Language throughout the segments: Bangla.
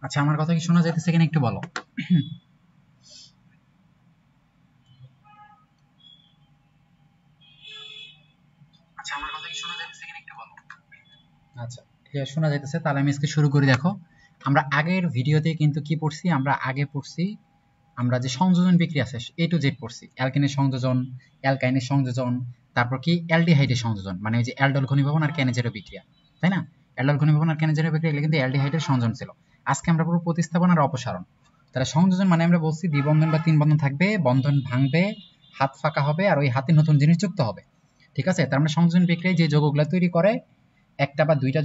আচ্ছা, আমার কথা কি শোনা যাইতেছে কিনা একটু বলো। আচ্ছা, আমার কথা কি শোনা যাইতেছে কিনা একটু বলো। আচ্ছা, ক্লিয়ার শোনা যাইতেছে, তাহলে আমি আজকে শুরু করি। দেখো, আমরা আগের ভিডিওতে কিন্তু কি পড়ছি, আমরা আগে পড়ছি আমরা যে সংযোজন বিক্রিয়া আছে এ টু জেড পড়ছি। অ্যালকেনের সংযোজন, অ্যালকাইনের সংযোজন, তারপর কি অ্যালডিহাইডের সংযোজন, মানে ওই যে অ্যালডল ঘনীভবন আর ক্যানেজেরো বিক্রিয়া, তাই না? অ্যালডল ঘনীভবন আর ক্যানেজেরো বিক্রিয়া এগুলো কিন্তু অ্যালডিহাইডের সংযোজন ছিল। আজকে আমরা পুরো প্রতিস্থাপন আর অপসারণ। তাহলে সংযোজন মানে আমরা বলছি দ্বিবন্ধন বা তিন বন্ধন থাকবে, বন্ধন ভাঙবে, হাত ফাঁকা হবে আর ওই হাতে নতুন জিনিস যুক্ত হবে। ঠিক আছে? তার মানে সংযোজন বিক্রিয়ায় যে যৌগগুলো তৈরি করে, একটা বা দুইটা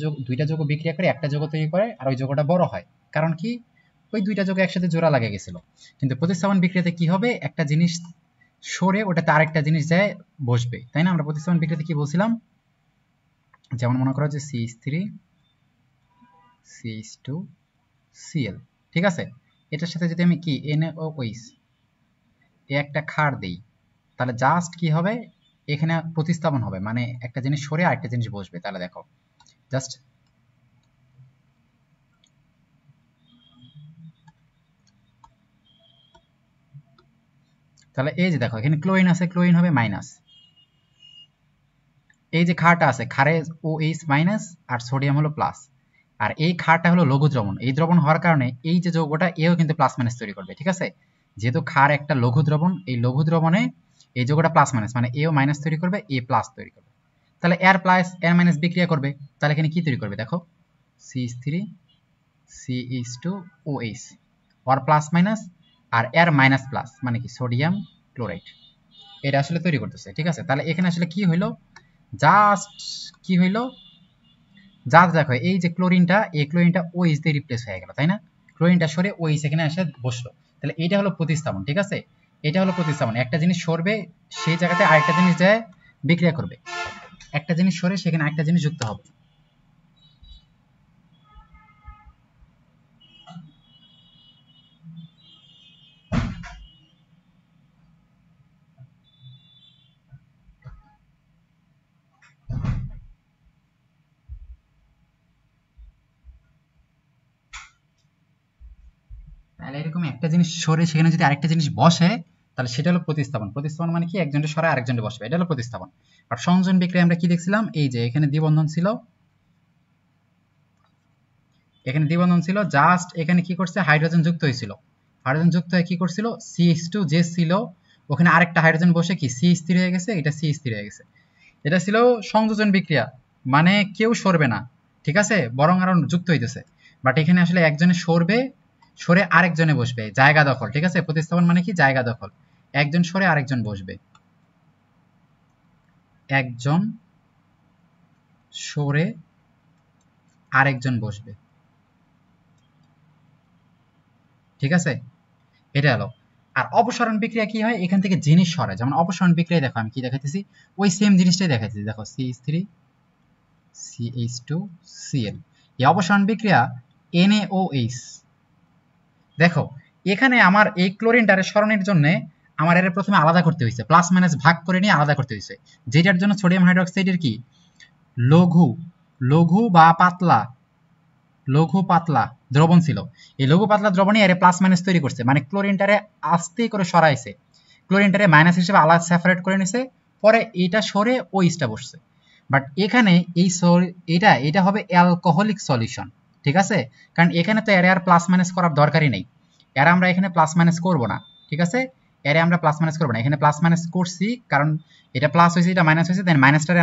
যৌগ বিক্রিয়া করে একটা যৌগ তৈরি করে আর ওই যৌগটা বড় হয়। কারণ কি, ওই দুইটা যৌগ একসাথে জোড়া লাগে গেছিল। কিন্তু প্রতিস্থাপন বিক্রিয়াতে কি হবে, একটা জিনিস সরে ওটাতে আরেকটা জিনিস যায় বসবে, তাই না? আমরা প্রতিস্থাপন বিক্রিয়াতে কি বলছিলাম, যেমন মনে করো যে CH3 CH2 Cl, ঠিক আছে? এটার সাথে যদি আমি কি NaOH এ একটা ক্ষার দেই, তাহলে জাস্ট কি হবে, এখানে প্রতিস্থাপন হবে, মানে একটা জিনিস সরে আরেকটা জিনিস বসবে। তাহলে দেখো জাস্ট, তাহলে এই যে দেখো এখানে ক্লোরিন আছে, ক্লোরিন হবে মাইনাস। এই যে ক্ষারটা আছে, ক্ষারে OH মাইনাস আর সোডিয়াম হলো প্লাস। আর এই ক্ষারটা হলো লঘু দ্রবণ, এই দ্রবণ হওয়ার কারণে এই যে যৌগটা এও কিন্তু প্লাস মাইনাস তৈরি করবে। ঠিক আছে? যেহেতু ক্ষার একটা লঘু দ্রবণ, এই লঘু দ্রবণে এই যৌগটা প্লাস মাইনাস মানে এও মাইনাস তৈরি করবে, এ প্লাস তৈরি করবে। তাহলে এর প্লাস এর মাইনাস বিক্রিয়া করবে, তাহলে এখানে কি তৈরি করবে দেখো, CH3 CH2OH, ওর প্লাস মাইনাস আর এর মাইনাস প্লাস মানে কি সোডিয়াম ক্লোরাইড, এটা আসলে তৈরি করতেছে। ঠিক আছে? তাহলে এখানে আসলে কি হইলো, জাস্ট কি হইলো, জাস্ট দেখো এই যে ক্লোরিনটা, এই ক্লোরিনটা OH দিয়ে রিপ্লেস হয়ে গেল, তাই না? ক্লোরিনটা সরে OH এখানে এসে বসলো। তাহলে এটা হলো প্রতিস্থাপন। ঠিক আছে? এটা হলো প্রতিস্থাপন, একটা জিনিস সরবে সেই জায়গাতে আরেকটা জিনিস যায় বিক্রিয়া করবে, একটা জিনিস সরে সেখানে আরেকটা জিনিস যুক্ত হবে। তাহলে এরকম একটা জিনিস সরে সেখানে যদি আরেকটা জিনিস বসে, তাহলে সেটা হলো প্রতিস্থাপন। প্রতিস্থাপন মানে কি, একজনটা সরে আরেকজনটা বসবে, এটা হলো প্রতিস্থাপন। আর সংযোজন বিক্রিয়া আমরা কি দেখছিলাম, এই যে এখানে দ্বিবন্ধন ছিল, এখানে দ্বিবন্ধন ছিল, জাস্ট এখানে কি করছে, হাইড্রোজেন যুক্ত হয়েছিল। হাইড্রোজেন যুক্ত হয়ে কি করছিল, CH2 যে ছিল ওখানে আরেকটা হাইড্রোজেন বসে কি CH3 হয়ে গেছে, এটা CH3 হয়ে গেছে। এটা ছিল সংযোজন বিক্রিয়া, মানে কেউ সরবে না, ঠিক আছে, বরং আরো যুক্ত হইতেছে। বাট এখানে আসলে একজনে সরবে, সরে আরেকজনে বসবে, জায়গা দখল। ঠিক আছে? প্রতিস্থাপন মানে কি, জায়গা দখল, একজন সরে আরেকজন বসবে, একজন সরে আরেকজন বসবে। ঠিক আছে? এটা হলো। আর অপসারণ বিক্রিয়া কি হয়, এখান থেকে জিনিস সরে, যেমন অপসারণ বিক্রিয়া দেখো আমি কি দেখাইতেছি, ওই সেম জিনিসটাই দেখাইতেছি। দেখো CH3 CH2 Cl, এই অপসারণ বিক্রিয়া NaOH। দেখো এখানে আমার এই ক্লোরিনটারে সরানোর জন্য আমার এর প্রথমে আলাদা করতে হয়েছে, প্লাস মাইনাস ভাগ করে নিয়ে আলাদা করতে হয়েছে, যেটার জন্য সোডিয়াম হাইড্রোক্সাইডের কি লঘু, লঘু বা পাতলা, লঘু পাতলা দ্রবণ ছিল। এই লঘু পাতলা দ্রবণে এর প্লাস মাইনাস তৈরি করছে, মানে ক্লোরিনটারে আস্তে করে সরাইছে, ক্লোরিনটারে মাইনাস হিসেবে আলাদা সেপারেট করে নিছে, পরে এটা সরে ওইটা বসছে। বাট এখানে এই এটা এটা হবে অ্যালকোহলিক সলিউশন। ঠিক আছে? কারণ এখানে তো এর আর প্লাস মাইনাস করার দরকারই নেই, এর আমরা এখানে প্লাস মাইনাস করব না। ঠিক আছে? এর আমরা প্লাস মাইনাস করব না, এখানে প্লাস মাইনাস করছি কারণ এটা প্লাস হয়েছে, এটা মাইনাস হয়েছে, দেন মাইনাসটারে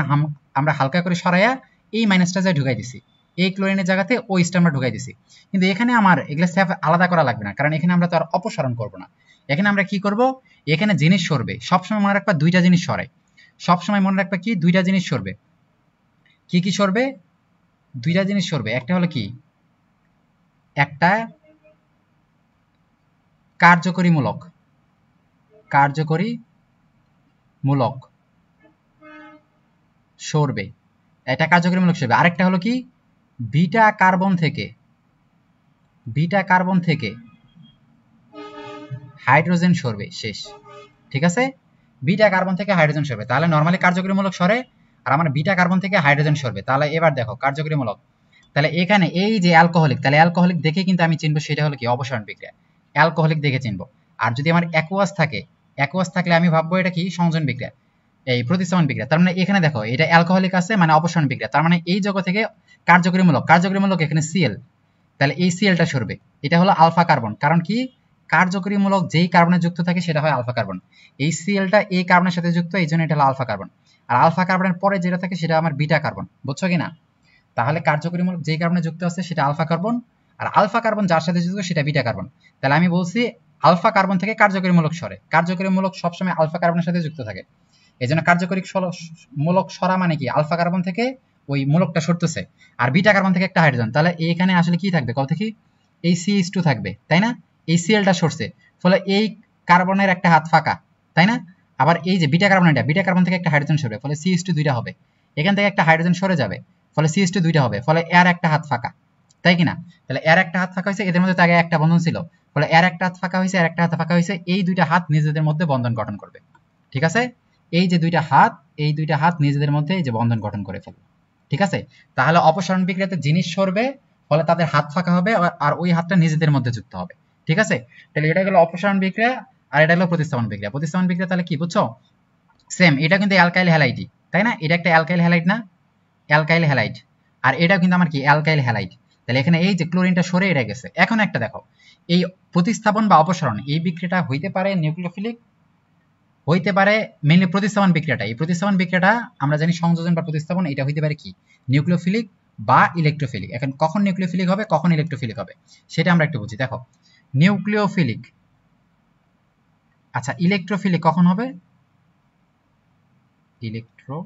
আমরা হালকা করে সরাইয়া এই মাইনাসটা যায় ঢুকাই দিছি, এই ক্লোরিনের জায়গাতে ওইটা আমরা ঢুকাই দিছি। কিন্তু এখানে আমার এগুলো স্যাপ আলাদা করা লাগবে না, কারণ এখানে আমরা তো আর অপসারণ করব না। এখানে আমরা কি করব, এখানে জিনিস সরবে, সবসময় মনে রাখবা দুইটা জিনিস সরে, সবসময় মনে রাখবা কি দুইটা জিনিস সরবে। কি কি সরবে, দুইটা জিনিস সরবে, একটা হলো কি, একটা কার্যকরী মূলক, কার্যকরী মূলক সরবে, এটা কার্যকরী মূলক সরবে। আরেকটা হলো কি, বিটা কার্বন থেকে, বিটা কার্বন থেকে হাইড্রোজেন সরবে, শেষ। ঠিক আছে? বিটা কার্বন থেকে হাইড্রোজেন সরবে, তাহলে নরমালি কার্যকরী মূলক সরে, আর আমার বিটা কার্বন থেকে হাইড্রোজেন সরবে। তাহলে এবার দেখো কার্যকরী মূলক, তাহলে এখানে এই যে অ্যালকোহলিক, তাহলে অ্যালকোহলিক দেখে কিন্তু আমি চিনবো সেটা হলো কি অপসারণ বিক্রিয়া, অ্যালকোহলিক দেখে চিনবো। আর যদি আমার অ্যাকুয়াস থাকে, অ্যাকুয়াস থাকলে আমি ভাববো এটা কি সংযোজন বিক্রিয়া, এই প্রতিস্থাপন বিক্রিয়া। তার মানে এখানে দেখো এটা অ্যালকোহলিক আছে মানে অপসারণ বিক্রিয়া, তার মানে এই জগৎ থেকে কার্যকরীমূলক, কার্যকরীমূলক এখানে সিএল, তাহলে এই সিএলটা সরবে, এটা হলো আলফা কার্বন। কারণ কি কার্যকরীমূলক যেই কার্বনে যুক্ত থাকে সেটা হয় আলফা কার্বন, এই সিএলটা এই কার্বনের সাথে যুক্ত, এই জন্য এটা হলো আলফা কার্বন। আর আলফা কার্বনের পরে যেটা থাকে সেটা আমার বিটা কার্বন, বুঝছো কিনা? তাহলে কার্যকরীমূলক যেই কার্বনে যুক্ত আছে সেটা আলফা কার্বন, আর আলফা কার্বন যার সাথে যুক্ত সেটা বিটা কার্বন। তাহলে আমি বলছি আলফা কার্বন থেকে কার্যকরীমূলক সরে, কার্যকরীমূলক সবসময় আলফা কার্বনের সাথে যুক্ত থাকে, এই জন্য কার্যকরী মূলক সরা মানে কি আলফা কার্বন থেকে ওই মূলকটা সরতেছে, আর বিটা কার্বন থেকে একটা হাইড্রোজেন, তাহলে এখানে আসলে কি থাকবে কত কি এই CH2 থাকবে, তাই না? এই সিএলটা সরছে, ফলে এই কার্বনের একটা হাত ফাঁকা, তাই না? আবার এই যে বিটা কার্বন, এটা বিটা কার্বন থেকে একটা হাইড্রোজেন সরবে, ফলে CH2 দুইটা হবে, এখান থেকে একটা হাইড্রোজেন সরে যাবে, ফলে CH2 দুইটা হবে, ফলে এর একটা হাত ফাঁকা, তাই কিনা? তাহলে এর একটা হাত ফাঁকা হয়েছে, এদের মধ্যে আগে একটা বন্ধন ছিল, ফলে এর একটা হাত ফাঁকা হয়েছে, এর একটা হাত ফাঁকা হয়েছে, এই দুইটা হাত নিজেদের মধ্যে বন্ধন গঠন করবে, ঠিক আছে? এই যে দুইটা হাত, এই দুইটা হাত নিজেদের মধ্যে এই যে বন্ধন গঠন করে ফেলবে, ঠিক আছে? তাহলে অপসারণ বিক্রিয়াতে জিনিস সরবে, ফলে তাদের হাত ফাঁকা হবে, আর ওই হাতটা নিজেদের মধ্যে যুক্ত হবে, ঠিক আছে? তাহলে এটা হলো অপসারণ বিক্রিয়া, আর এটা হলো প্রতিস্থাপন বিক্রিয়া। প্রতিস্থাপন বিক্রিয়া তাহলে কি বুঝছো? সেম, এটা কিন্তু অ্যালকাইল হ্যালাইডই, তাই না? এটা একটা অ্যালকাইল হ্যালাইড না, অ্যালকাইল হ্যালাইড, আর এটাও কিন্তু আমার কি অ্যালকাইল হ্যালাইড। তাহলে এখানে এই যে ক্লোরিনটা সরে এটা গেছে। এখন একটা দেখো, এই প্রতিস্থাপন বা অপসারণ এই বিক্রিয়াটা হইতে পারে নিউক্লিওফিলিক, হইতে পারে মেইনলি প্রতিস্থাপন বিক্রিয়াটা। এই প্রতিস্থাপন বিক্রিয়াটা আমরা জানি সংযোজন বা প্রতিস্থাপন, এটা হইতে পারে কি নিউক্লিওফিলিক বা ইলেকট্রোফিলিক। এখন কখন নিউক্লিওফিলিক হবে কখন ইলেকট্রোফিলিক হবে সেটা আমরা একটু বুঝি। দেখো নিউক্লিওফিলিক, আচ্ছা ইলেকট্রোফিলিক কখন হবে? ইলেকট্রো,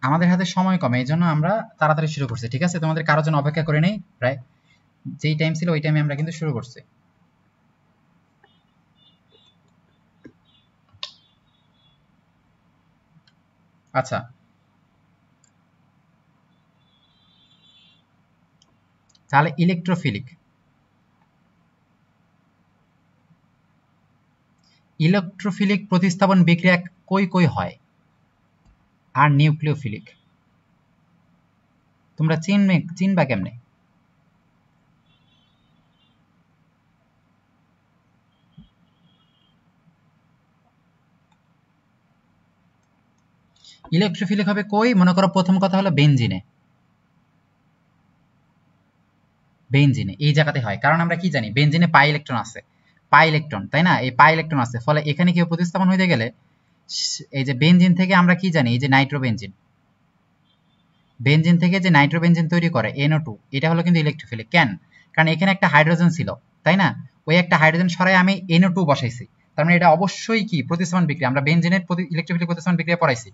আমাদের হাতে সময় কম, এই জন্য আমরা তাড়াতাড়ি শুরু করছি, ঠিক আছে? তোমাদের কারোর জন্য অপেক্ষা করে নেই, প্রায় যেই টাইম ছিল ওই টাইমে আমরা কিন্তু শুরু করছি। আচ্ছা, তাহলে ইলেকট্রোফিলিক, ইলেকট্রোফিলিক প্রতিস্থাপন বিক্রিয়া কই কই হয়? আর নিউক্লিওফিলিক তোমরা চিনবা কেমনে? ইলেকট্রোফিলিক হবে কই? মনে করো প্রথম কথা হলো বেনজিনে, বেনজিনে এই জায়গাতে হয়, কারণ আমরা কি জানি বেনজিনে পাই ইলেকট্রন আছে, পাই ইলেকট্রন, তাই না? এই পাই ইলেকট্রন আছে, ফলে এখানে কি প্রতিস্থাপন হইতে গেলে এই যে বেনজিন থেকে আমরা কি জানি এই যে নাইট্রোবেনজিন, বেনজিন থেকে যে নাইট্রোবেনজিন তৈরি করে NO2, এটা হলো কিন্তু ইলেকট্রোফিলিক। কেন? কারণ এখানে একটা হাইড্রোজেন ছিল, তাই না? ওই একটা হাইড্রোজেন সরাই আমি NO2 বসাইছি, তার মানে এটা অবশ্যই কি প্রতিস্থাপন বিক্রিয়া। আমরা বেনজিনের ইলেকট্রোফিলিক প্রতিস্থাপন বিক্রিয়া পড়াইছি,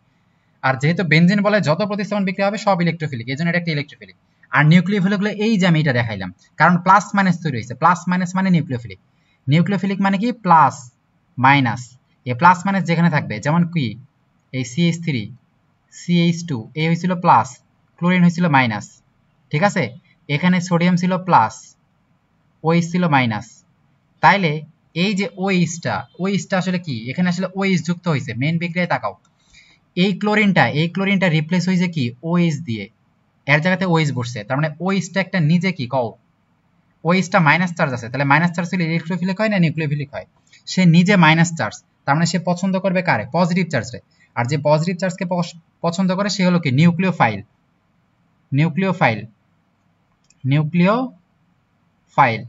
আর যেহেতু বেনজিন বলে যত প্রতিস্থাপন বিক্রিয়া হবে সব ইলেকট্রোফিলিক, এই জন্য এটা একটা ইলেকট্রোফিলিক। আর নিউক্লিওফিলিক হলো এই যে আমি এটা দেখাইলাম, কারণ প্লাস মাইনাস তৈরি হয়েছে, প্লাস মাইনাস মানে নিউক্লিওফিলিক। নিউক্লিওফিলিক মানে কি প্লাস মাইনাস, এই প্লাস মাইনাস যেখানে থাকবে, যেমন কি এই CH3 CH2 এই হয়েছিল প্লাস, ক্লোরিন হয়েছিল মাইনাস, ঠিক আছে? এখানে সোডিয়াম ছিল প্লাস, OH ছিল মাইনাস, তাইলে এই যে OH-টা আসলে কি এখানে আসলে OH যুক্ত হয়েছে মেইন বিক্রিয়ায়। তাকাও এই ক্লোরিনটা রিপ্লেস হয়েছে কি OH দিয়ে, এর জায়গাতে OH বসছে, তার মানে OH-টা একটা নিজে কি কও, OH-টা মাইনাস চার্জ আছে, তাহলে মাইনাস চার্জ হলে ইলেকট্রোফিলিক হয় না নিউক্লিওফিলিক হয়? সে নিজে মাইনাস চার্জ, তার মানে সে পছন্দ করবে কারে? পজিটিভ চার্জে। আর যে পজিটিভ চার্জকে পছন্দ করে সে হলো কি নিউক্লিওফাইল, নিউক্লিওফাইল, নিউক্লিওফাইল,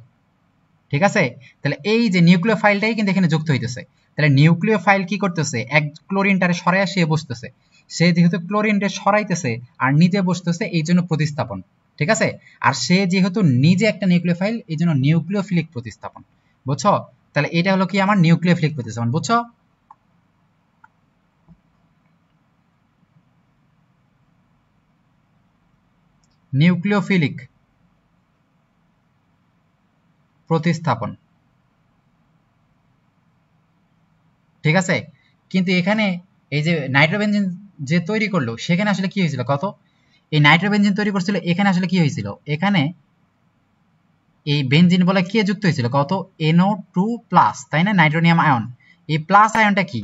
ঠিক আছে? তাহলে এই যে নিউক্লিওফাইলটাই কিন্তু এখানে যুক্ত হইতেছে, তাহলে নিউক্লিওফাইল কি করতেছে? এক ক্লোরিনটারে সরাইয়া সে বসতেছে, সে যেহেতু ক্লোরিনটা সরাইতেছে আর নিজে বসতেছে এই জন্য প্রতিস্থাপন, ঠিক আছে? আর সে যেহেতু নিজে একটা নিউক্লিওফাইল এই জন্য নিউক্লিওফিলিক প্রতিস্থাপন, বুঝছো? তাহলে এটা হলো কি আমার নিউক্লিওফিলিক প্রতিস্থাপন, বুঝছো? নিউক্লিওফিলিক প্রতিস্থাপন, ঠিক আছে? কিন্তু এখানে এই যে নাইট্রোবেনজিন যে তৈরি করলো সেখানে আসলে কি হয়েছিল কত? এই নাইট্রোবেনজিন তৈরি করছিল, এখানে আসলে কি হয়েছিল? এখানে এই বেনজিন বলে কে যুক্ত হয়েছিল কত NO2 প্লাস, তাই না, নাইট্রোনিয়াম আয়ন। এই প্লাস আয়নটা কি,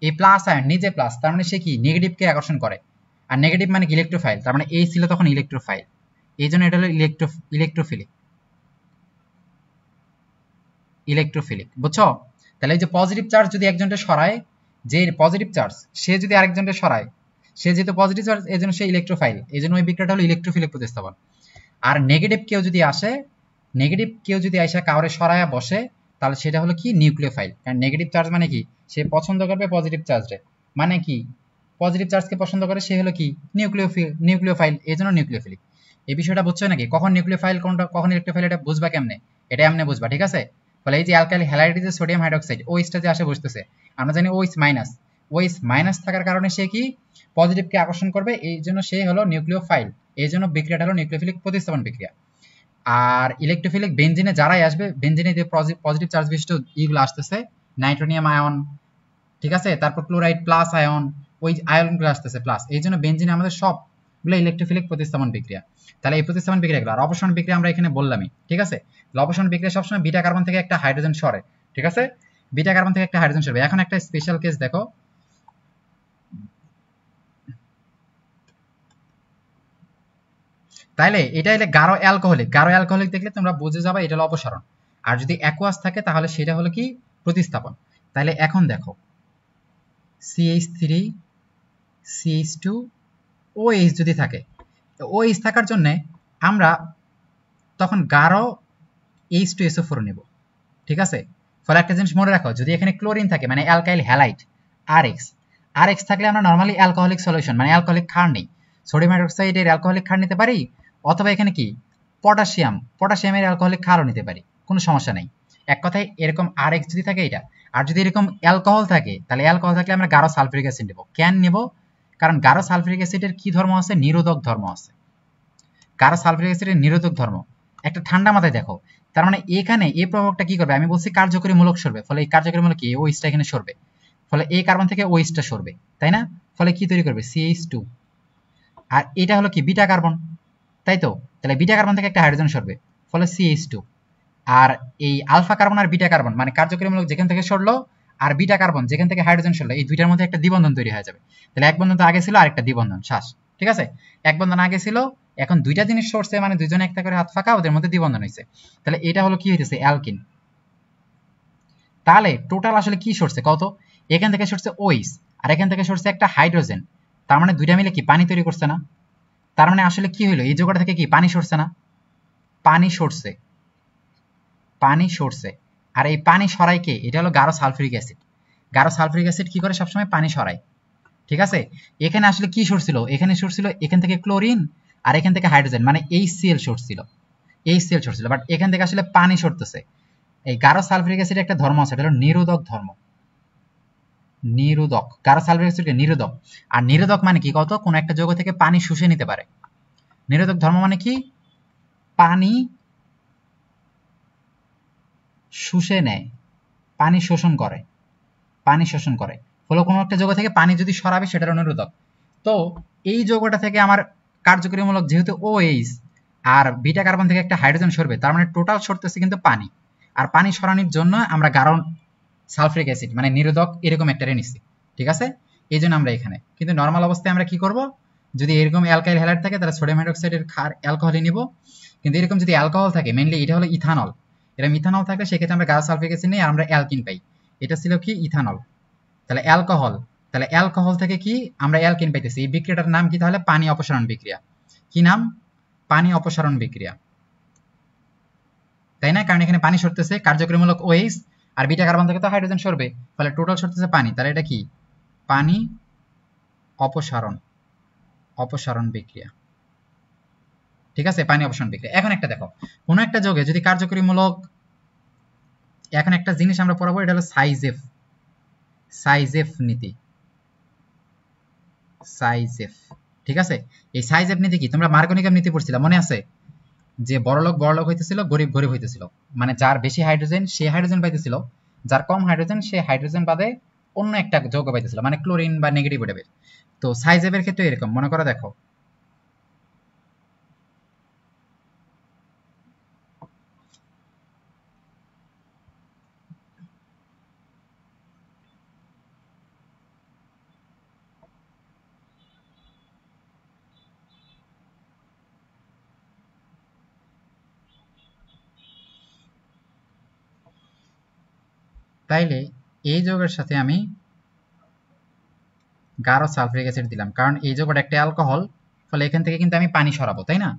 এই প্লাস আয়ন নিজে প্লাস, তার মানে সে কি নেগেটিভকে আকর্ষণ করে, আর নেগেটিভ মানে কি ইলেকট্রোফাইল, তার মানে এই ছিল তখন ইলেকট্রোফাইল, এই জন্য এটা হলো ইলেকট্রোফিলিক, ইলেকট্রোফিলিক, বুঝছো। তাহলে এই যে পজিটিভ চার্জ যদি একজনকে সরায়, যে পজিটিভ চার্জ সে যদি আরেকজনকে সরায়, সে যেহেতু পজিটিভ চার্জ এই জন্য সে ইলেকট্রোফাইল, এই জন্য ওই বিক্রিয়াটা হলো ইলেকট্রোফিলিক প্রতিস্থাপন। আর নেগেটিভ কেউ যদি আসে, নেগেটিভ কেউ যদি আইসা কাউরে সরায়া বসে, তাহলে সেটা হলো কি নিউক্লিওফাইল। কারণ নেগেটিভ চার্জ মানে কি, সে পছন্দ করবে পজিটিভ চার্জে, মানে কি পজিটিভ চার্জকে পছন্দ করে, সে হলো কি নিউক্লিওফাইল, এই জন্য নিউক্লিওফিলিক। এই বিষয়টা বুঝছো নাকি, কখন নিউক্লিওফাইল কোনটা কখন ইলেকট্রোফাইল এটা বুঝবা কেমনে, এটা এমনি বুঝবা, ঠিক আছে। ফলে এই যে অ্যালকাইল হ্যালাইড যে সোডিয়াম হাইড্রোক্সাইড ওইসটা যে আসে বসতেছে, আমরা জানি ওইস মাইনাস, ওইস মাইনাস থাকার কারণে সে কি পজিটিভকে আকর্ষণ করবে, এই জন্য সে হলো নিউক্লিওফাইল, এই জন্য বিক্রিয়াটা হলো নিউক্লিওফিলিক প্রতিস্থাপন বিক্রিয়া। আর ইলেকট্রোফিলিক বেনজিনে যারাই আসবে, বেনজিনে যে পজিটিভ চার্জ বিশিষ্ট ইগুলো আসতেছে, নাইট্রোনিয়াম আয়ন, ঠিক আছে, তারপর ক্লোরাইড প্লাস আয়ন, ওই আয়নগুলো আসতেছে প্লাস, এই জন্য বেনজিনে আমাদের সবগুলো ইলেকট্রোফিলিক প্রতিস্থাপন বিক্রিয়া। তাহলে এই প্রতিস্থাপন বিক্রিয়াগুলো আর অপসারণ বিক্রিয়া আমরা এখানে বললামই, ঠিক আছে। অপসারণ বিক্রিয়া সবসময় বিটা কার্বন থেকে একটা হাইড্রোজেন সরে, ঠিক আছে, বিটা কার্বন থেকে একটা হাইড্রোজেন সরবে। এখন একটা স্পেশাল কেস দেখো, তাইলে এটা হলে গাঢ় অ্যালকোহলিক, গাঢ় অ্যালকোহলিক দেখলে তোমরা বুঝে যাবে এটা হলো অপসারণ, আর যদি অ্যাকুয়াস থাকে তাহলে সেটা হলো কি প্রতিস্থাপন। তাহলে এখন দেখো CH3 CH2 OH যদি থাকে, OH থাকার জন্য আমরা তখন গাঢ় H2SO4 নেব, ঠিক আছে। ফলে একটা জিনিস মনে রাখো, যদি এখানে ক্লোরিন থাকে মানে অ্যালকাইল হ্যালাইড RX থাকলে আমরা নরমালি অ্যালকোহলিক সলিউশন মানে অ্যালকোহলিক ক্ষার নেই, সোডিয়াম হাইড্রোক্সাইডের অ্যালকোহলিক ক্ষার নিতে পারি, অথবা এখানে কি পটাশিয়ামের অ্যালকোহলিক ক্ষারও নিতে পারি, কোনো সমস্যা নাই। এক কথায় এরকম RX যদি থাকে এটা, আর যদি এরকম অ্যালকোহল থাকে, তাহলে অ্যালকোহল থাকলে আমরা গাঢ় সালফিউরিক অ্যাসিড নেব। কেন নেব, কারণ গাঢ় সালফিউরিক অ্যাসিডের কি ধর্ম আছে, নিরোধক ধর্ম আছে। গাঢ় সালফিউরিক অ্যাসিডের নিরোধক ধর্ম, একটা ঠান্ডা মাথায় দেখো, তার মানে এখানে এই প্রভাবটা কি করবে, আমি বলছি কার্যকরী মূলক সরবে, ফলে এই কার্যকরী মূলক কি ওইসটা এখানে সরবে, ফলে এই কার্বন থেকে ওইসটা সরবে, তাই না, ফলে কি তৈরি করবে CH2, আর এটা হলো কি বিটা কার্বন, তাই তো, তাহলে বিটা কার্বন থেকে একটা হাইড্রোজেন সরবে, ফলে CH2। আর এই আলফা কার্বন আর বিটা কার্বন মানে কার্যকরী মূলক যেখান থেকে সরলো আর বিটা কার্বন যেখান থেকে হাইড্রোজেন সরলো, এই দুইটার মধ্যে একটা দ্বিবন্ধন তৈরি হয়ে যাবে। তাহলে এক বন্ধন তো আগে ছিল, আরেকটা দ্বিবন্ধন শ্বাস, ঠিক আছে, এক বন্ধন আগে ছিল, এখন দুইটা জিনিস সরছে মানে দুইজনে একটা করে হাত ফাঁকা, ওদের মধ্যে দ্বিবন্ধন হয়েছে, তাহলে এটা হলো কি হইতেছে অ্যালকিন। তাহলে টোটাল আসলে কি সরছে কত, এখান থেকে সরছে ওইস আর এখান থেকে সরছে একটা হাইড্রোজেন, তার মানে দুইটা মিলে কি পানি তৈরি করছে না, তার মানে আসলে কি হইলো, এই যোগটা থেকে কি পানি সরছে না, পানি সরছে, পানি সরছে। আর এই পানি সরাই কে, এটা হলো গাঢ় সালফিউরিক অ্যাসিড। গাঢ় সালফিউরিক অ্যাসিড কি করে সবসময় পানি সরায়, ঠিক আছে। এখানে আসলে কি সরছিল, এখানে সরছিল এখান থেকে ক্লোরিন আর এখান থেকে হাইড্রোজেন মানে HCl সরছিল, HCl সরছিল, বাট এখান থেকে আসলে পানি সরতেছে। এই গাঢ় সালফিউরিক অ্যাসিড একটা ধর্ম আছে, এটা হলো নিরোধক ধর্ম, নিরোধক, গাঢ় সালফিউরিক অ্যাসিড নিরোধক। আর নিরোধক মানে কি কত, কোন একটা যৌগ থেকে পানি শুষে নিতে পারে। নিরোধক ধর্ম মানে কি, পানি শুষে নেয়, পানি শোষণ করে, পানি শোষণ করে, ফলে কোনো একটা যৌগ থেকে পানি যদি সরাবে সেটার অনুরোধক। তো এই যৌগটা থেকে আমার কার্যকরীমূলক যেহেতু OH আর বিটা কার্বন থেকে একটা হাইড্রোজেন সরবে, তার মানে টোটাল সরতেছে কিন্তু পানি, আর পানি সরানোর জন্য আমরা গাঢ় সালফিউরিক অ্যাসিড মানে নিরোধক এরকম একটা নিচ্ছি, ঠিক আছে। এই জন্য আমরা এখানে কিন্তু নর্মাল অবস্থায় আমরা কি করব, যদি এরকম অ্যালকাইল হ্যালাইড থাকে তাহলে সোডিয়াম হাইড্রোক্সাইডের ক্ষার অ্যালকোহলই নিব, কিন্তু এরকম যদি অ্যালকোহল থাকে মেইনলি এটা হলো ইথানল, এরকম ইথানল থাকলে সেক্ষেত্রে আমরা গাঢ় সালফিউরিক অ্যাসিড নিয়ে আমরা অ্যালকিন পাই, এটা ছিল কি ইথানল। তাহলে অ্যালকোহল, তাহলে অ্যালকোহল থেকে কি আমরা অ্যালকিন পাইতেছি, এই বিক্রিয়াটার নাম কি তাহলে পানি অপসারণ বিক্রিয়া, কি নাম, পানি অপসারণ বিক্রিয়া, তাই না, কারণ এখানে পানি সরতেছে কার্যকরীমূলক OH আর বিটা কার্বন থেকে তো হাইড্রোজেন সরবে, ফলে টোটাল সরতেছে পানি, তাহলে এটা কি পানি অপসারণ, অপসারণ বিক্রিয়া, ঠিক আছে, পানি অপসারণ বিক্রিয়া। এখন একটা দেখো, কোন একটা যৌগে যদি কার্যকরীমূলক, এখন একটা জিনিস আমরা পড়াবো, এটা হলো সাইজেফ, সাইজেফ নীতি, সাইজেফ, ঠিক আছে। এই সাইজেফ নীতি কি, তোমরা মার্গনিকাম নীতি পড়ছিলা মনে আছে, যে বড়লোক বড়লোক হইতেছিল, গরিব গরিব হইতেছিল, মানে যার বেশি হাইড্রোজেন সে হাইড্রোজেন পাইতেছিল, যার কম হাইড্রোজেন সে হাইড্রোজেন বাদে অন্য একটা যৌগ পাইতেছিল, মানে ক্লোরিন বা নেগেটিভ টাইপের। তো সাইজেফের ক্ষেত্রে এরকম, মনে করো দেখো, তাইলে এই যৌগের সাথে আমি গাঢ় সালফিউরিক অ্যাসিড দিলাম, কারণ এই যৌগটা একটা অ্যালকোহল, ফলে এখান থেকে কিন্তু আমি পানি সরাবো, তাই না?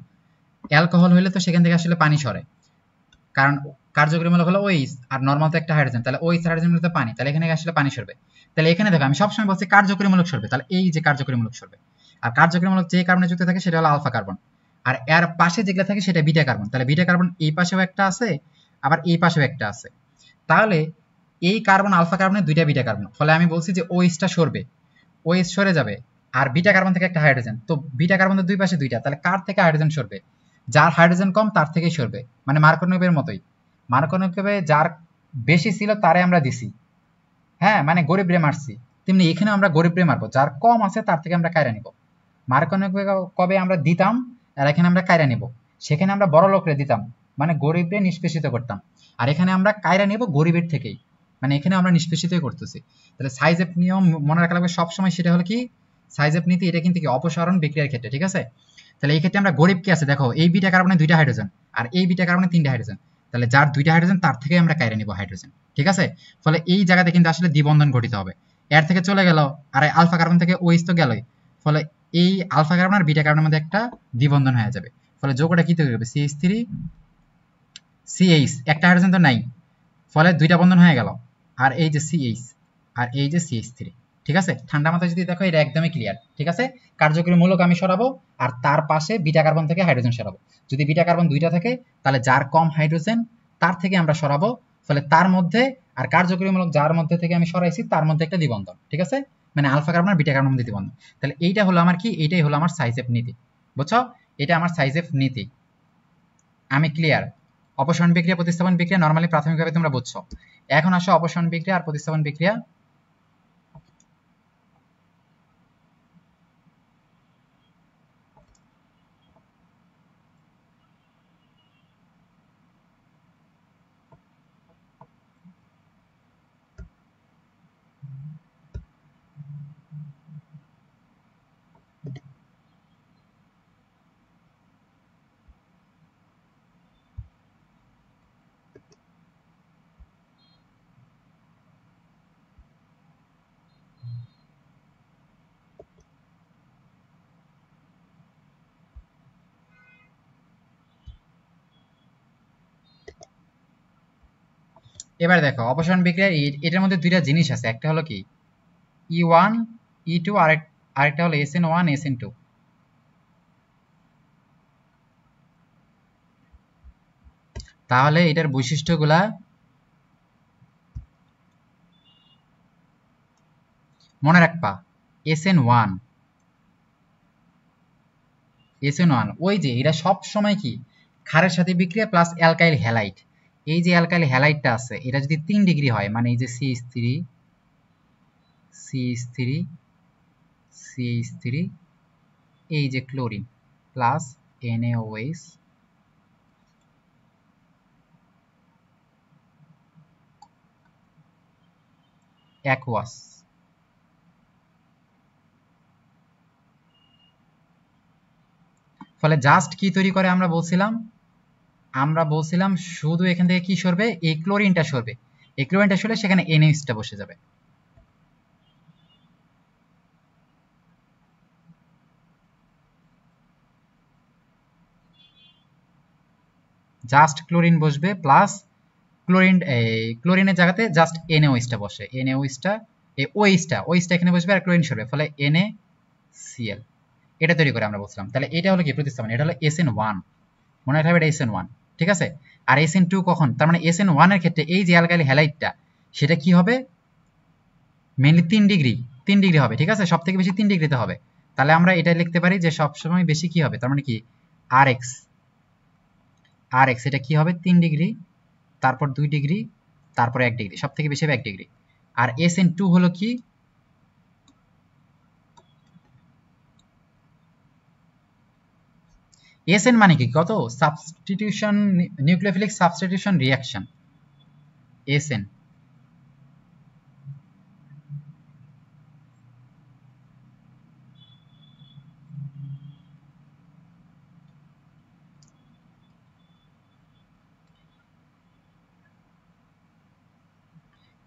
অ্যালকোহল হইলে তো সেখান থেকে আসলে পানি সরে, কারণ কার্যকরী মূলক হলো OH আর নরমাল তো একটা হাইড্রোজেন, তাহলে OH হাইড্রোজেন মিলে তো পানি, তাহলে এখানে আসলে পানি সরবে। তাহলে এখানে দেখো আমি সবসময় বলছি কার্যকরী মূলক সরবে, তাহলে এই যে কার্যকরী মূলক সরবে। আর কার্যকরী মূলক যে কার্বনে যুক্ত থাকে সেটা হলো আলফা কার্বন, আর এর পাশে যেগুলো থাকে সেটা বিটা কার্বন। তাহলে বিটা কার্বন এই পাশেও একটা আছে, আবার এই পাশেও একটা আছে। তাহলে এই কার্বন আলফা কার্বনের দুইটা বিটা কার্বন, ফলে আমি বলছি যে OH-টা সরবে, OH সরে যাবে, আর বিটা কার্বন থেকে একটা হাইড্রোজেন, তো বিটা কার্বনের দুই পাশে দুইটা, তাহলে কার থেকে হাইড্রোজেন সরবে? যার হাইড্রোজেন কম তার থেকেই সরবে, মানে মার্কোনিকের মতোই। মার্কোনিকে যার বেশি ছিল তারে আমরা দিছি, হ্যাঁ, মানে গরিব রে মারছি, তেমনি এখানে আমরা গরিব রে মারবো, যার কম আছে তার থেকে আমরা কায়রা নিব। মার্কোনিকে কবে আমরা দিতাম, আর এখানে আমরা কায়রা নিব। সেখানে আমরা বড় লোকরে দিতাম, মানে গরিবরে নিষ্পেষিত করতাম, আর এখানে আমরা কায়রা নিব গরিবের থেকেই, মানে এখানে আমরা নিষ্পেষিতই করতেছি। তাহলে সাইজেপ নিয়ম মনে রাখা লাগবে সবসময়, সেটা হলো কি সাইজেপ নীতি, এটা কিন্তু কি অপসারণ বিক্রিয়ার ক্ষেত্রে, ঠিক আছে? তাহলে এই ক্ষেত্রে আমরা গরিব কি আছে দেখো, এই বিটা কার্বনে দুইটা হাইড্রোজেন, আর এই বিটা কার্বনে তিনটা হাইড্রোজেন, তাহলে যার দুইটা হাইড্রোজেন তার থেকে আমরা কায়রা নিব হাইড্রোজেন, ঠিক আছে? ফলে এই জায়গাতে কিন্তু আসলে দ্বিবন্ধন ঘটিত হবে, এর থেকে চলে গেল, আর আলফা কার্বন থেকে OH তো গেলই, ফলে এই আলফা কার্বন আর বিটা কার্বনের মধ্যে একটা দ্বিবন্ধন হয়ে যাবে, ফলে যৌগটা কি তৈরি হবে, CH3 CH, একটা হাইড্রোজেন তো নাই, ফলে দুইটা বন্ধন হয়ে গেল, আর এই যে CH আর এই যে CH3, ঠিক আছে? ঠান্ডা মাথায় যদি দেখো এটা একদমই ক্লিয়ার, ঠিক আছে? কার্যকরী মূলক আমি সরাবো, আর তার পাশে বিটা কার্বন থেকে হাইড্রোজেন সরাবো। যদি বিটা কার্বন দুইটা থাকে তাহলে যার কম হাইড্রোজেন তার থেকে আমরা সরাবো, ফলে তার মধ্যে, আর কার্যকরী মূলক যার মধ্যে থেকে আমি সরাইছি তার মধ্যে একটা দ্বিবন্ধন, ঠিক আছে? মানে আলফা কার্বন আর বিটা কার্বন মধ্যে দ্বিবন্ধন। তাহলে এইটা হলো আমার কি, এইটাই হলো আমার সাইজেফ নীতি, বুঝছো? এটা আমার সাইজেফ নীতি, আমি ক্লিয়ার? অপসারণ বিক্রিয়া প্রতিস্থাপন বিক্রিয়া নরমালি প্রাথমিকভাবে তোমরা বুঝছো। এখন আসো অপসারণ বিক্রিয়া আর প্রতিস্থাপন বিক্রিয়া। এবার দেখো অপসারণ বিক্রিয়া, এটার মধ্যে দুইটা জিনিস আছে, একটা হলো কি E1 E2, আরেকটা হলো SN1 SN2। তাহলে এটার বৈশিষ্ট্যগুলা মনে রাখবা। SN1 SN1 ওই যে এটা সব সময় কি ক্ষারের সাথে বিক্রিয়া প্লাস অ্যালকাইল হ্যালাইড, এই যে অ্যালকাইল হ্যালাইডটা আছে এটা যদি 3 ডিগ্রি হয়, মানে এই যে CH3 CH3 CH3, এই যে ক্লোরিন প্লাস NaOH অ্যাকুয়াস, ফলে জাস্ট কি তৈরি করে আমরা বলছিলাম শুধু এখান থেকে কি সরবে, এই ক্লোরিনটা সরবে, এই ক্লোরিনটা সরলে সেখানে NaOH টা বসে যাবে। জাস্ট ক্লোরিন বসবে প্লাস ক্লোরিনের জায়গাতে জাস্ট NaOH টা বসে, NaOH টা এই OH টা এখানে বসবে, আর ক্লোরিন সরবে, ফলে NaCl, এটা তৈরি করে আমরা বলছিলাম। তাহলে এটা হলো কি প্রতিস্থাপন, এটা হলো SN1, মনে রাখবে এটা SN1, ঠিক আছে? আর SN2 কখন, তার মানে SN1 এর ক্ষেত্রে এই যে অ্যালকাইল হ্যালাইডটা সেটা কি হবে, মেইনলি 3 ডিগ্রি হবে, ঠিক আছে? সব থেকে বেশি 3 ডিগ্রিতে হবে। তাহলে আমরা এটা লিখতে পারি যে সবসময় বেশি কি হবে, তার মানে কি RX, এটা কি হবে 3 ডিগ্রি, তারপর 2 ডিগ্রি, তারপর 1 ডিগ্রি, সব থেকে বেশি হবে 1 ডিগ্রি। আর SN2 হলো কি, SN মানে কি কত, substitution, nucleophilic substitution reaction, SN।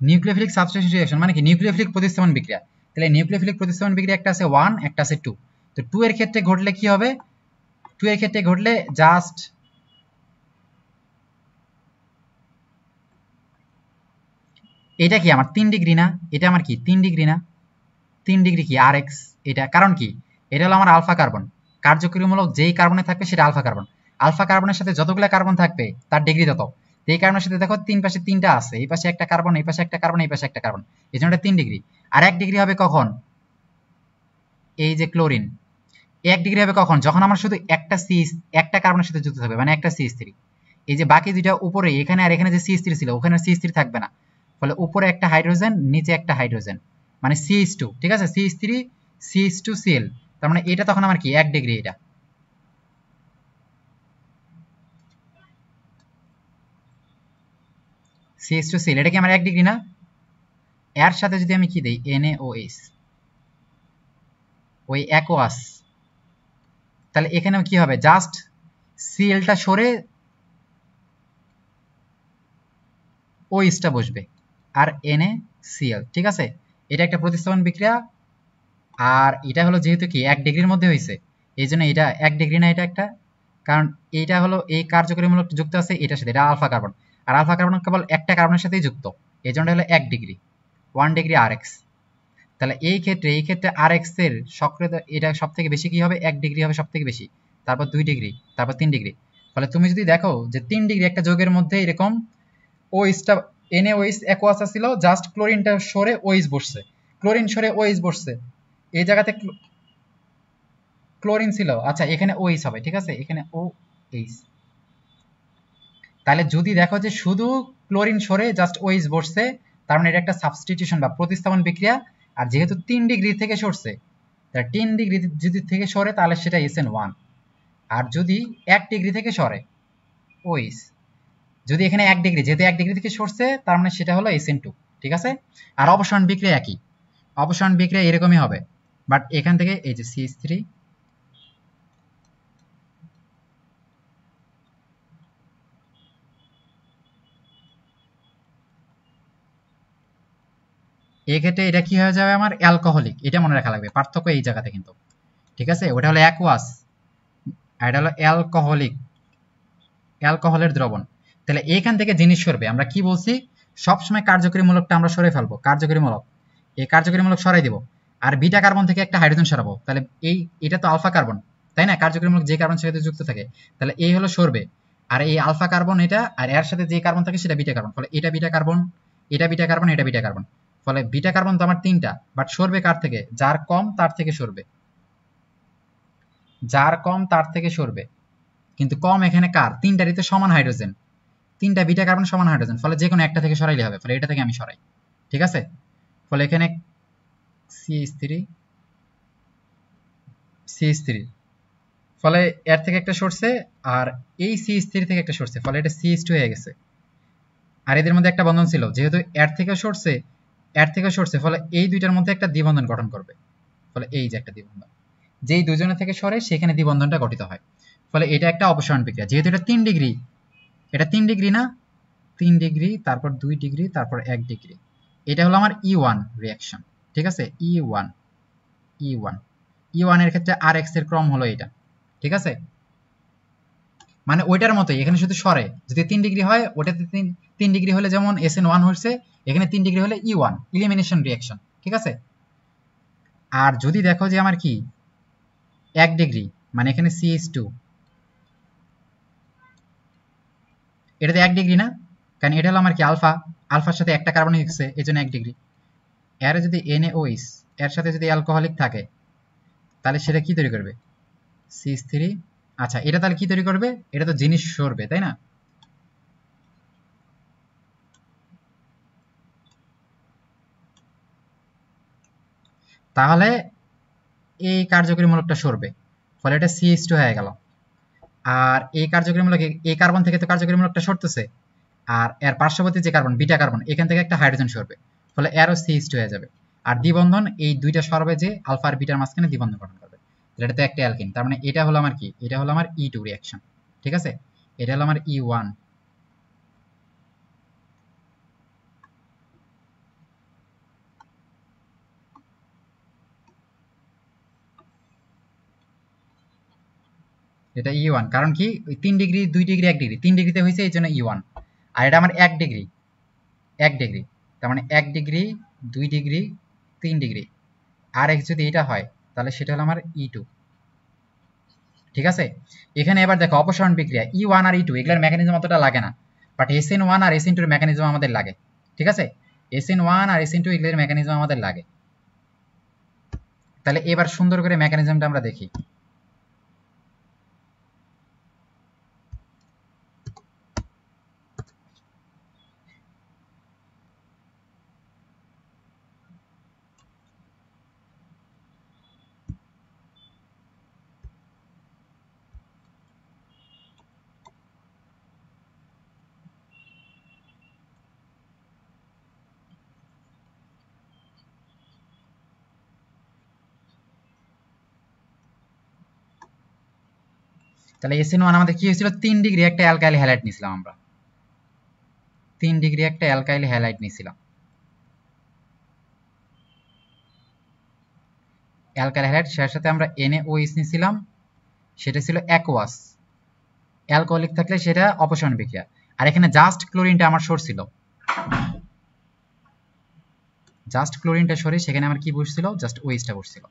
Nucleophilic substitution reaction মানে কি নিউক্লিওফিলিক প্রতিস্থাপন বিক্রিয়া। তাহলে নিউক্লিওফিলিক প্রতিস্থাপন বিক্রিয়া একটা আছে 1, একটা আছে 2। তো 2 এর ক্ষেত্রে ঘটলে কি হবে? 2 এর ক্ষেত্রে ঘটলে জাস্ট এটা কি আমার 3 ডিগ্রি না? এটা আমার কি 3 ডিগ্রি না? 3 ডিগ্রি কি আর এক্স। এটা কারণ কি? এটা হলো আমার আলফা কার্বন। কার্যকরীমূলক যেই কার্বনে থাকবে সেটা আলফা কার্বন। আলফা কার্বনের সাথে যতগুলো কার্বন থাকবে তার ডিগ্রি তত। তো এই কার্বনের সাথে দেখো তিন পাশে তিনটা আছে, এই পাশে একটা কার্বন, এই পাশে একটা কার্বন, এই পাশে একটা কার্বন, এই জন্য এটা 3 ডিগ্রি। আর 1 ডিগ্রি হবে কখন? এই যে ক্লোরিন, 1 ডিগ্রি হবে কখন? যখন আমার শুধু একটা কার্বনের সাথে যুক্ত থাকবে, মানে একটা CH3। এই যে বাকি দুইটা উপরে এখানে আর এখানে যে CH3 ছিল ওখানে CH3 থাকবে না, ফলে উপরে একটা হাইড্রোজেন নিচে একটা হাইড্রোজেন, মানে CH2, ঠিক আছে, CH3 CH2Cl। তার মানে এটা তখন আমার কি 1 ডিগ্রি। এটা CH2Cl, এটা কি আমার 1 ডিগ্রি না? এর সাথে যদি আমি কি দেই NaOH, ওই অ্যাকোয়াস, তাহলে এখানেও কি হবে? জাস্ট Clটা সরে OH টা বসবে আর NaCl, ঠিক আছে। এটা একটা প্রতিস্থাপন বিক্রিয়া। আর এটা হলো যেহেতু কি 1 ডিগ্রির মধ্যে হয়েছে, এই জন্য এটা 1 ডিগ্রি না, এটা একটা, কারণ এইটা হলো এই কার্যকরীমূলক যুক্ত আছে এটার সাথে, এটা আলফা কার্বন। আর আলফা কার্বন কেবল একটা কার্বনের সাথেই যুক্ত, এই জন্য হলো 1 ডিগ্রি, 1 ডিগ্রি RX। তাহলে এই ক্ষেত্রে RX এর সক্রিয়তা এটা সব থেকে বেশি কি হবে? 1 ডিগ্রি হবে সব থেকে বেশি, তারপর 2 ডিগ্রি, তারপর 3 ডিগ্রি। ফলে তুমি যদি দেখো যে 3 ডিগ্রি একটা যৌগের মধ্যে এরকম ওইসটা NaOH অ্যাকোয়াস ছিল, জাস্ট ক্লোরিনটা সরে OH বসছে, ক্লোরিন সরে OH বসছে, এই জায়গাতে ক্লোরিন ছিল, আচ্ছা এখানে OH হবে, ঠিক আছে, এখানে OH। তাহলে যদি দেখো যে শুধু ক্লোরিন সরে জাস্ট OH বসছে, তার মানে এটা একটা সাবস্টিটিউশন বা প্রতিস্থাপন বিক্রিয়া। আর যেহেতু 3 ডিগ্রি থেকে সরছে, তাহলে 3 ডিগ্রি যদি থেকে সরে তাহলে সেটা SN1। আর যদি 1 ডিগ্রি থেকে সরে OH, যদি এখানে 1 ডিগ্রি, যেহেতু 1 ডিগ্রি থেকে সরছে তার মানে সেটা হলো SN2, ঠিক আছে। আর অপসারণ বিক্রিয়া একই, অপসারণ বিক্রিয়া এরকমই হবে, বাট এখান থেকে এই যে CH3, এই ক্ষেত্রে এটা কি হয়ে যাবে আমার? অ্যালকোহলিক। এটা মনে রাখা লাগবে, পার্থক্য এই জায়গাতে কিন্তু, ঠিক আছে। ওটা হলো অ্যাকুয়াস আর এটা হলো অ্যালকোহলিক, অ্যালকোহলের দ্রবণ। তাহলে এইখান থেকে জিনিস সরবে, আমরা কি বলছি? সবসময় কার্যকরীমূলকটা আমরা সরে ফেলবো, কার্যকরীমূলক, এই কার্যকরীমূলক সরাই দিব। আর বিটা কার্বন থেকে একটা হাইড্রোজেন সরাবো, তাহলে এটা তো আলফা কার্বন, তাই না? কার্যকরীমূলক যে কার্বন সাথে যুক্ত থাকে, তাহলে এই হলো সরবে। আর এই আলফা কার্বন এটা, আর এর সাথে যে কার্বন থাকে সেটা বিটা কার্বন, ফলে এটা বিটা কার্বন, এটা বিটা কার্বন, এটা বিটা কার্বন। ফলে বিটা কার্বন তো আমার 3টা, বাট সরবে কার থেকে? যার কম তার থেকে সরবে, যার কম তার থেকে সরবে। কিন্তু কম এখানে কার? 3টারই তো সমান হাইড্রোজেন, 3টা বিটা কার্বন সমান হাইড্রোজেন, ফলে যে কোনো একটা থেকে সরাইলে হবে, ফলে এটা থেকে আমি সরাই, ঠিক আছে। ফলে এখানে CH3 CH3, ফলে এর থেকে একটা সরছে, আর এই CH3 থেকে একটা সরছে, ফলে এটা CH2 হয়ে গেছে। আর এদের মধ্যে একটা বন্ধন ছিল, যেহেতু এর থেকে সরছে, এর থেকে সরছে, ফলে এই দুইটার মধ্যে একটা দ্বিবন্ধন গঠন করবে, ফলে এই যে একটা দ্বিবন্ধন, যেই দুজনের থেকে সরে সেখানে দ্বিবন্ধনটা গঠিত হয়। ফলে এটা একটা অপসারণ বিক্রিয়া। যেহেতু এটা 3 ডিগ্রি, এটা 3 ডিগ্রি না, 3 ডিগ্রি, তারপর 2 ডিগ্রি, তারপর 1 ডিগ্রি। এটা হলো আমার E1 রিঅ্যাকশন, ঠিক আছে। E1 E1 E1 এর ক্ষেত্রে RX এর ক্রম হলো এটা, ঠিক আছে। মানে ওইটার মতোই, এখানে শুধু সরে, যদি 3 ডিগ্রি হয় ওটাতে 3 ডিগ্রি হলে যেমন SN1 হচ্ছে, এখানে 3 ডিগ্রি হলে E1 ইলিমিনেশন রিঅ্যাকশন, ঠিক আছে। আর যদি দেখো যে আমার কি 1 ডিগ্রি, মানে এখানে CH2, এটাতে 1 ডিগ্রি না, কারণ এটা হলো আমার কি আলফা, আলফার সাথে একটা কার্বন হচ্ছে, এই জন্য 1 ডিগ্রি। এর যদি NaOH এর সাথে যদি অ্যালকোহলিক থাকে, তাহলে সেটা কি তৈরি করবে? CH3। আচ্ছা এটা তাহলে কি তৈরি করবে? এটা তো জিনিস সরবে, তাই না? তাহলে এই কার্যকরীমূলকটা সরবে, ফলে এটা CH2 হয়ে গেল। আর এই কার্যকরীমূলক, এই কার্বন থেকে তো কার্যকরীমূলকটা সরতেছে, আর এর পার্শ্ববর্তী যে কার্বন বিটা কার্বন, এখান থেকে একটা হাইড্রোজেন সরবে, ফলে এরও CH2 হয়ে যাবে। আর দ্বিবন্ধন এই দুইটা সরবে যে আলফা আর বিটার মাঝখানে দ্বিবন্ধন গঠন করবে, এটা তো একটা অ্যালকিন। তার মানে এটা হলো আমার কি? এটা হলো আমার E2 রিঅ্যাকশন, ঠিক আছে। এটা হলো আমার E1। এটা E1, কারণ কি 3 ডিগ্রি 2 ডিগ্রি 1 ডিগ্রি 3 ডিগ্রিতে হয়েছে এই জন্য E1, আর এটা আমার 1 ডিগ্রি 1 ডিগ্রি, তার মানে 1 ডিগ্রি 2 ডিগ্রি 3 ডিগ্রি, আর এক যদি এটা হয় তাহলে সেটা হলো আমার E2। ঠিক আছে, এখানে এবার দেখো অপসারণ বিক্রিয়া E1 আর E2 এগুলোর মেকানিজম অতটা লাগে না, বাট SN1 আর SN2 এর মেকানিজম আমাদের লাগে। ঠিক আছে, SN1 আর SN2 এগুলোর মেকানিজম আমাদের লাগে। তাহলে এবার সুন্দর করে মেকানিজমটা আমরা দেখি। তাহলে SN1 আমাদের কি হয়েছিল, 3 ডিগ্রি একটা অ্যালকাইল হ্যালাইড নিছিলাম আমরা, 3 ডিগ্রি একটা অ্যালকাইল হ্যালাইড নিছিলাম। অ্যালকাইল হ্যালাইড সেটার সাথে আমরা NaOH নিছিলাম, সেটা ছিল অ্যাকোয়াস। অ্যালকোহলিক থাকলে সেটা অপসারণ বিক্রিয়া। আর এখানে জাস্ট ক্লোরিনটা আমার সরছিল, জাস্ট ক্লোরিনটা সরে সেখানে আমার কি বসছিল, জাস্ট ওএইচটা বসছিল।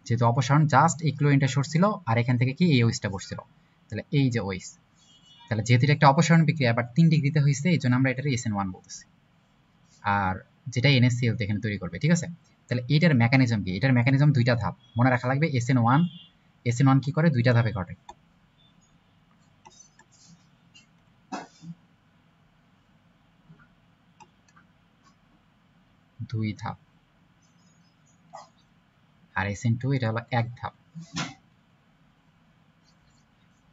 যেহেতু অপসারণ জাস্ট এই ক্লোরিনটা সরছিল আর এখান থেকে কি এই ওএইচটা বসছিল, তাহলে এই যে ওএইচ, তাহলে যেহেতু এটা একটা অপসারণ বিক্রিয়া বাট 3 ডিগ্রিতে হয়েছে এই জন্য আমরা এটার SN1 বলতেছি, আর যেটা NaCl এখানে তৈরি করবে। ঠিক আছে, তাহলে এটার মেকানিজম কি, এটার মেকানিজম দুইটা ধাপ মনে রাখা লাগবে। SN1 কি করে, দুইটা ধাপে ঘটে। দুই ধাপ, আর SN2 এটা হলো এক ধাপ।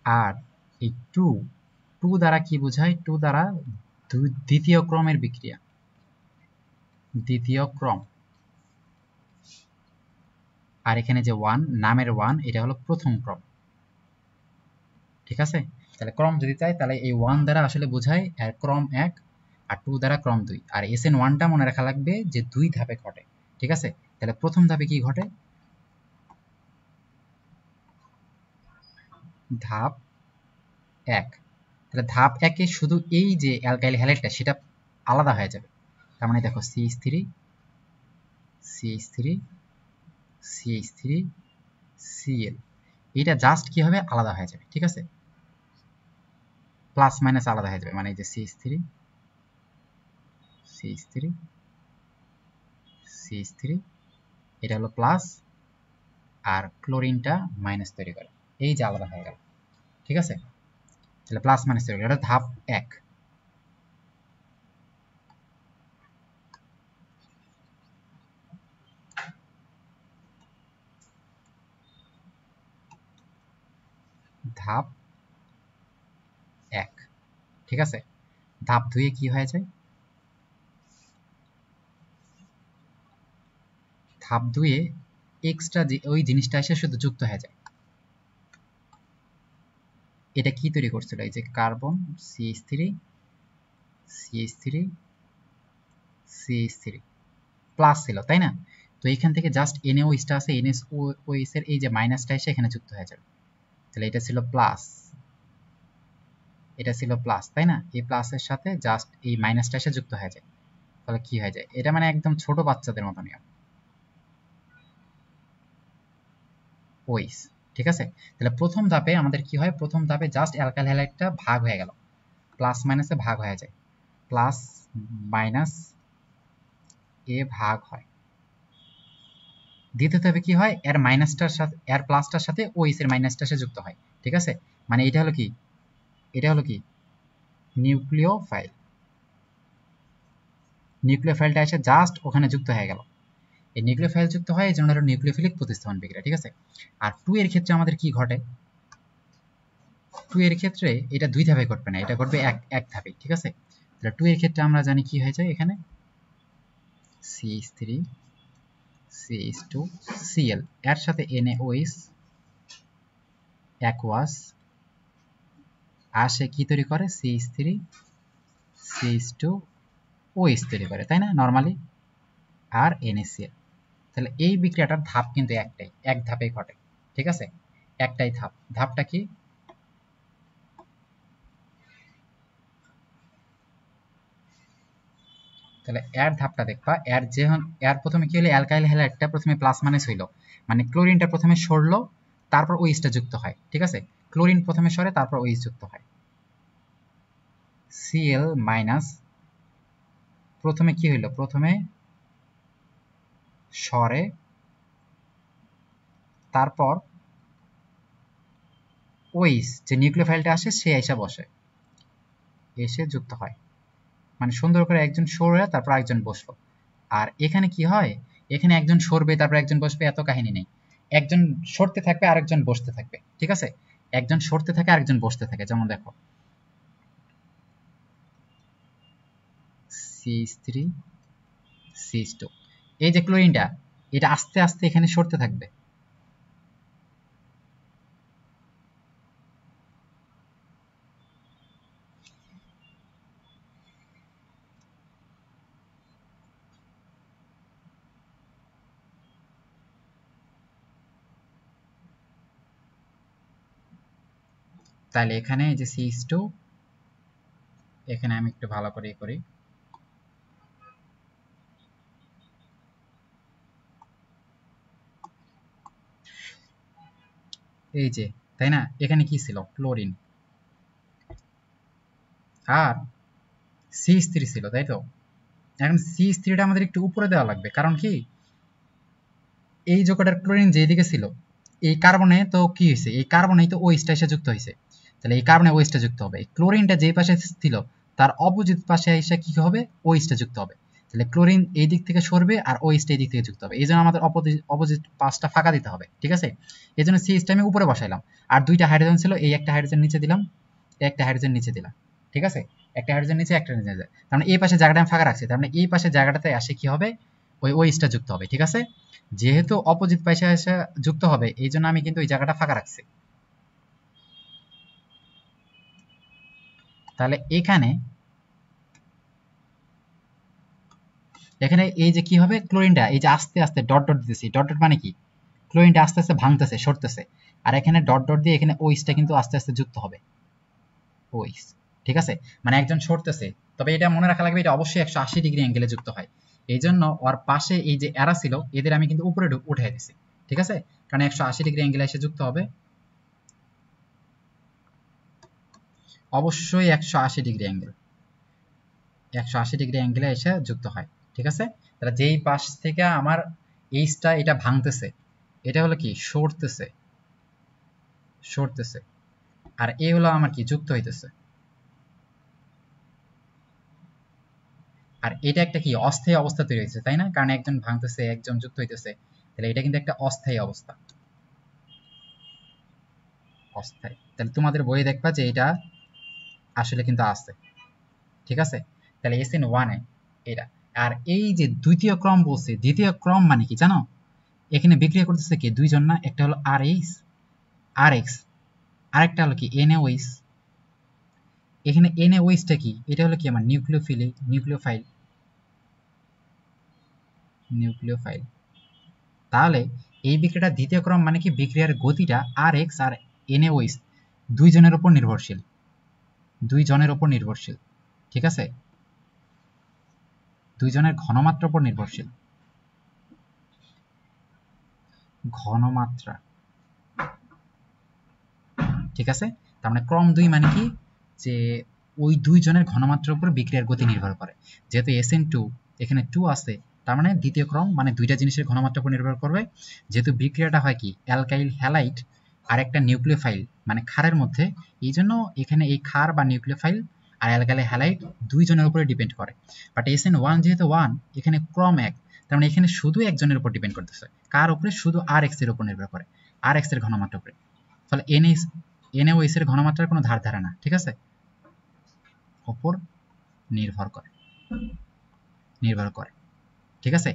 আর এই টু দ্বারা কি বোঝায়, টু দ্বারা দ্বিতীয় ক্রমের বিক্রিয়া, দ্বিতীয় ক্রম। আর এখানে যে 1 নামের 1 এটা হলো প্রথম ক্রম। ঠিক আছে, তাহলে ক্রম যদি চাই তাহলে এই 1 দ্বারা আসলে বোঝায় ক্রম 1, আর 2 দ্বারা ক্রম 2। আর SN1টা মনে রাখা লাগবে যে দুই ধাপে ঘটে। ঠিক আছে, তাহলে প্রথম ধাপে কি ঘটে, ধাপ 1। তাহলে ধাপ 1-এ শুধু এই যে অ্যালকাইল হ্যালাইডটা সেটা আলাদা হয়ে যাবে। তার মানে দেখো CH3 CH3 CH3 Cl, এটা জাস্ট কি হবে, আলাদা হয়ে যাবে। ঠিক আছে, প্লাস মাইনাস আলাদা হয়ে যাবে, মানে এই যে CH3 CH3 CH3 এটা হলো প্লাস, আর ক্লোরিনটা মাইনাস তৈরি করে, এই যে আলাদা হয়ে গেল। ঠিক আছে, তাহলে প্লাস মাইনাস তৈরি করে, এটা ধাপ 1। ধাপ 1। ঠিক আছে, ধাপ 2-এ কি হয়ে যায়, ধাপ 2-এ এক্সট্রা যে ওই জিনিসটা এসে শুধু যুক্ত হয়ে যায়। এটা কি তৈরি করছিল, এই যে carbon CH3 CH3 CH3 plus ছিল, তাই না? তো এখান থেকে জাস্ট NaOH আছে, NaOH এর এই যে মাইনাসটা এসে এখানে যুক্ত হয়ে যাবে। তাহলে এটা ছিল প্লাস, এটা ছিল প্লাস, তাই না? এই প্লাসের সাথে জাস্ট এই মাইনাসটা এসে যুক্ত হয়ে যায়। তাহলে কি হয়ে যায়, এটা মানে একদম ছোট বাচ্চাদের মতো নিয়ম, ওইস। ঠিক আছে, তাহলে প্রথম ধাপে আমাদের কি হয়, প্রথম ধাপে জাস্ট অ্যালকাইল হ্যালাইডটা ভাগ হয়ে গেল, প্লাস মাইনাসে ভাগ হয়ে যায়, প্লাস মাইনাস এ ভাগ হয়। দ্বিতীয় ধাপে কি হয়, এর মাইনাসটার সাথে এর প্লাসটার সাথে ওইস এর মাইনাসটা এসে যুক্ত হয়। ঠিক আছে, মানে এটা হলো কি, এটা হলো কি নিউক্লিওফাইল, নিউক্লিওফাইলটা এসে জাস্ট ওখানে যুক্ত হয়ে গেল। এই নিউক্লিওফাইল যুক্ত হয় এই জন্য এটা নিউক্লিওফিলিক প্রতিস্থাপন বিক্রিয়া। ঠিক আছে, আর 2 এর ক্ষেত্রে আমাদের কি ঘটে, 2 এর ক্ষেত্রে এটা দুই ধাপে ঘটবে না, এটা ঘটবে এক ধাপে। ঠিক আছে, তাহলে 2 এর ক্ষেত্রে আমরা জানি কি হয়ে যায়, এখানে CH3 CH2 Cl এর সাথে NaOH অ্যাকোয়াস আসে কি তৈরি করে, CH3 CH2 OH তৈরি করে, তাই না? নরমালি আর NaCl। তাহলে এই বিক্রিয়াটার ধাপ কিন্তু একটাই, এক ধাপেই ঘটে, ঠিক আছে, একটাই ধাপ। ধাপটা কি? তাহলে এর ধাপটা দেখবা, এর প্রথমে কি হলো, অ্যালকাইল হ্যালাইডটা প্রথমে প্লাস মাইনাস হইলো, মানে ক্লোরিনটা প্রথমে সরলো, তারপর ওইসটা যুক্ত হয়, ঠিক আছে, ক্লোরিন প্রথমে সরে তারপর ওইস যুক্ত হয়। Cl মাইনাস প্রথমে কি হইলো, প্রথমে সরে তারপর ওইস যে নিউক্লিওফাইলটা আসে সে এসে বসে, এসে যুক্ত হয়, মানে সুন্দর করে একজন সরে তারপর একজন বসলো। আর এখানে কি হয়, এখানে একজন সরবে তারপর একজন বসবে, এত কাহিনী নেই, একজন সরতে থাকবে আরেকজন বসতে থাকবে, ঠিক আছে, একজন সরতে থাকে আরেকজন বসতে থাকে। যেমন দেখো CH3 CH2, এই যে ক্লোরিনটা, এটা আস্তে আস্তে এখানে সরতে থাকবে, তাহলে এখানে এই যে CH2, এখানে আমি একটু ভালো করে করি, এই যে, তাই না, এখানে কি ছিল, ক্লোরিন আর CH3 ছিল, তাই তো। এখন CH3টা আমাদের একটু উপরে দেওয়া লাগবে, কারণ কি, এই যে কটার ক্লোরিন যেদিকে ছিল, এই কার্বনে তো কি হয়েছে, এই কার্বনেই তো ওইসটা এসে যুক্ত হয়েছে, তাহলে এই কার্বনে ওইসটা যুক্ত হবে, ক্লোরিনটা যে পাশে ছিল তার অপোজিট পাশে এসে কি হবে, ওইসটা যুক্ত হবে, তাহলে ক্লোরিন এই দিক থেকে সরবে আর ওইসটা এই দিক থেকে যুক্ত হবে, এই জন্য আমাদের অপোজিট পাশটা ফাঁকা দিতে হবে, ঠিক আছে, এই জন্য CH টা আমি উপরে বসাইলাম, আর দুইটা হাইড্রোজেন ছিল, এই একটা হাইড্রোজেন নিচে দিলাম, একটা হাইড্রোজেন নিচে দিলাম, ঠিক আছে, একটা হাইড্রোজেন নিচে একটা নিচে যায়, তার মানে এই পাশে জায়গাটা আমি ফাঁকা রাখছি, তার মানে এই পাশে জায়গাটাতে আসে কি হবে, ওই ওইসটা যুক্ত হবে, ঠিক আছে, যেহেতু অপোজিট পাশে এসে যুক্ত হবে এই জন্য আমি কিন্তু ওই জায়গাটা ফাঁকা রাখছি। তাহলে এখানে এখানে এই যে কি হবে, ক্লোরিনটা এই যে আস্তে আস্তে ডট ডট দিতেছি, ডট ডট মানে কি, ক্লোরিনটা আস্তে আস্তে ভাঙতেছে সরতেছে, আর এখানে ডট ডট দিয়ে এখানে ওইসটা কিন্তু আস্তে আস্তে যুক্ত হবে, ওইস, ঠিক আছে, মানে একজন সরতেছে, তবে এটা মনে রাখা লাগবে এটা অবশ্যই 180 ডিগ্রি অ্যাঙ্গেলে যুক্ত হয়, এই জন্য ওর পাশে এই যে এরা ছিল এদের আমি কিন্তু উপরে উঠাই দিছি, ঠিক আছে, কারণ 180 ডিগ্রি অ্যাঙ্গেলে এসে যুক্ত হবে, অবশ্যই 180 ডিগ্রি অ্যাঙ্গেল, 180 ডিগ্রি অ্যাঙ্গেলে এসে যুক্ত হয়, ঠিক আছে, তাহলে যেই পাশ থেকে আমার এইচটা এটা ভাঙতেছে, এটা হলো কি সরতেছে, সরতেছে, আর এ হলো আমার কি যুক্ত হইতেছে, আর এটা একটা কি অস্থায়ী অবস্থা তৈরি হয়েছে, তাই না, কারণ একজন ভাঙতেছে একজন যুক্ত হইতেছে, তাহলে এটা কিন্তু একটা অস্থায়ী অবস্থা, অস্থায়ী। তাহলে তোমাদের বইয়ে দেখবা যে এটা আসলে কিন্তু আছে, ঠিক আছে, তাহলে SN1 এ এটা, আর এই যে দ্বিতীয় ক্রম বলছে, দ্বিতীয় ক্রম মানে কি জানো, এখানে বিক্রিয়া করতেছে কি দুইজন না, একটা হলো RH RX, আরেকটা হলো কি NaOH, এখানে NaOH টা কি, এটা হলো কি আমার নিউক্লিওফাইল, তাহলে এই বিক্রিয়াটা দ্বিতীয় ক্রম মানে কি, বিক্রিয়ার গতিটা RX আর NaOH দুইজনের উপর নির্ভরশীল, দুইজনের উপর নির্ভরশীল, ঠিক আছে, দুইজনের ঘনমাত্রার উপর নির্ভরশীল, ঘনমাত্রা, ঠিক আছে, তার মানে ক্রম 2 মানে কি, যে ওই দুইজনের ঘনমাত্রার উপর বিক্রিয়ার গতি নির্ভর করে, যেহেতু SN2 এখানে 2 আছে, তার মানে দ্বিতীয় ক্রম মানে দুইটা জিনিসের ঘনমাত্রার উপর নির্ভর করবে, যেহেতু বিক্রিয়াটা হয় কি অ্যালকাইল হ্যালাইড আর একটা নিউক্লিওফাইল মানে ক্ষারের মধ্যে, এই জন্য এখানে এই ক্ষার বা নিউক্লিওফাইল আর অ্যালকাইল হ্যালাইড দুইজনের উপরে ডিপেন্ড করে, বাট SN1 যেহেতু 1 এখানে ক্রম 1, তার মানে এখানে শুধু একজনের উপর ডিপেন্ড করতেছে, কার উপরে, শুধু RX এর উপর নির্ভর করে, RX এর ঘনমাত্রার উপরে, ফলে NaOH এর ঘনমাত্রার কোনো ধার ধারে না, ঠিক আছে, উপর নির্ভর করে, ঠিক আছে।